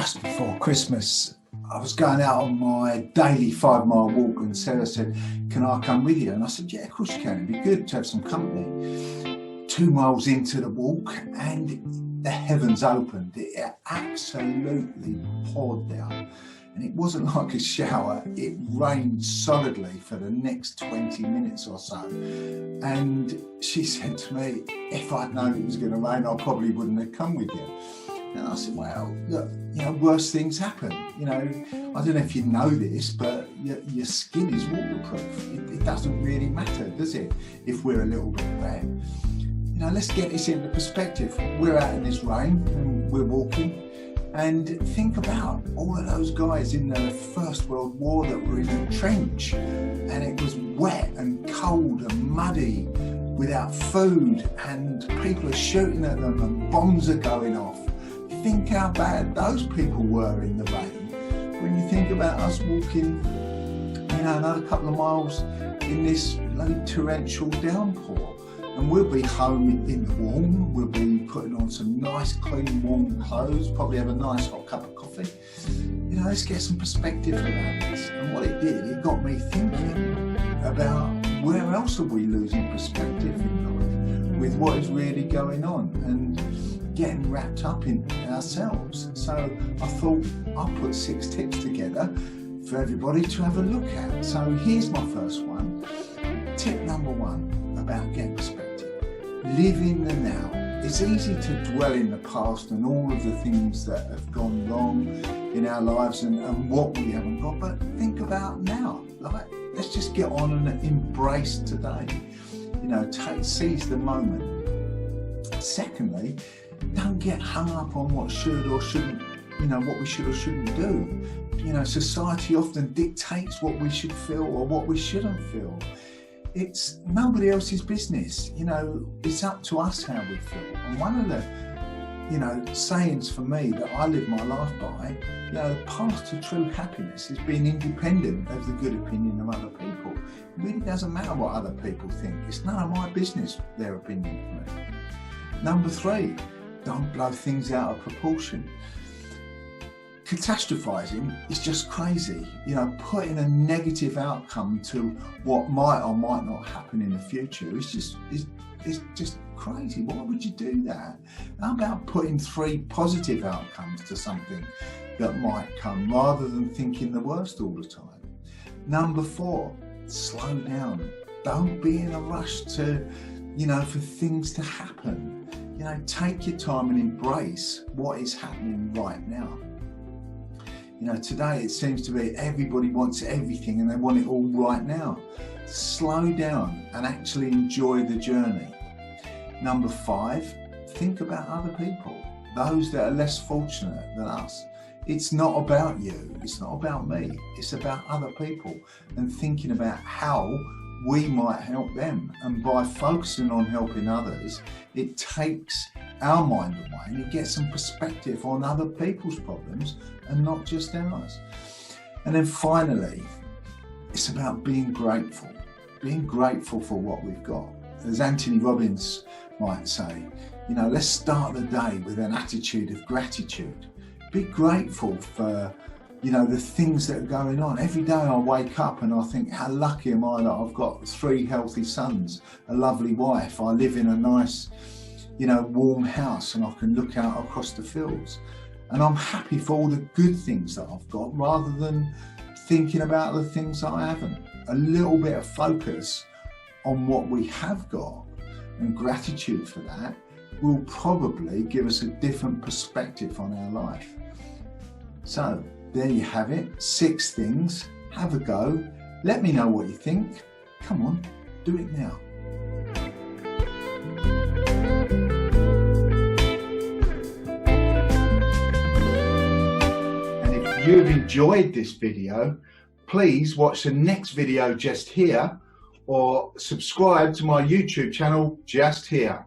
just before Christmas, I was going out on my daily 5-mile walk and Sarah said, "Can I come with you?" And I said, "Yeah, of course you can. It'd be good to have some company." 2 miles into the walk and the heavens opened. It absolutely poured down. And it wasn't like a shower, it rained solidly for the next 20 minutes or so. And she said to me, if I'd known it was going to rain, I probably wouldn't have come with you. And I said, well, look, worse things happen. I don't know if you know this, but your skin is waterproof. It doesn't really matter, does it, if we're a little bit wet? Let's get this into perspective. We're out in this rain and we're walking. And think about all of those guys in the First World War that were in a trench and it was wet and cold and muddy without food and people are shooting at them and bombs are going off. Think how bad those people were in the rain. When you think about us walking, another couple of miles in this late torrential downpour. And we'll be home in the warm, we'll be putting on some nice, clean, warm clothes, probably have a nice hot cup of coffee. Let's get some perspective around this. And what it did, it got me thinking about where else are we losing perspective in life with what is really going on and getting wrapped up in ourselves. So I thought I'll put 6 tips together for everybody to have a look at. So here's my first one. Tip number 1. About getting perspective. Live in the now. It's easy to dwell in the past and all of the things that have gone wrong in our lives and what we haven't got, but think about now. Let's just get on and embrace today. Seize the moment. Secondly, don't get hung up on what should or shouldn't, what we should or shouldn't do. Society often dictates what we should feel or what we shouldn't feel. It's nobody else's business. It's up to us how we feel. And one of the, sayings for me that I live my life by, the path to true happiness is being independent of the good opinion of other people. It really doesn't matter what other people think. It's none of my business, their opinion of me. Number 3, don't blow things out of proportion. Catastrophizing is just crazy. Putting a negative outcome to what might or might not happen in the future is just crazy. Why would you do that? How about putting 3 positive outcomes to something that might come rather than thinking the worst all the time? Number 4, slow down. Don't be in a rush to, for things to happen. Take your time and embrace what is happening right now. Today it seems to be everybody wants everything and they want it all right now. Slow down and actually enjoy the journey. Number 5, think about other people, those that are less fortunate than us. It's not about you, it's not about me, it's about other people and thinking about how we might help them. And by focusing on helping others, it takes our mind away and it gets some perspective on other people's problems and not just ours. And then finally, it's about being grateful for what we've got. As Anthony Robbins might say, let's start the day with an attitude of gratitude. Be grateful for the things that are going on. Every day I wake up and I think, how lucky am I that I've got 3 healthy sons, a lovely wife, I live in a nice, warm house and I can look out across the fields. And I'm happy for all the good things that I've got rather than thinking about the things that I haven't. A little bit of focus on what we have got and gratitude for that will probably give us a different perspective on our life. So, there you have it, 6 things. Have a go. Let me know what you think. Come on, do it now. And if you've enjoyed this video, please watch the next video just here or subscribe to my YouTube channel just here.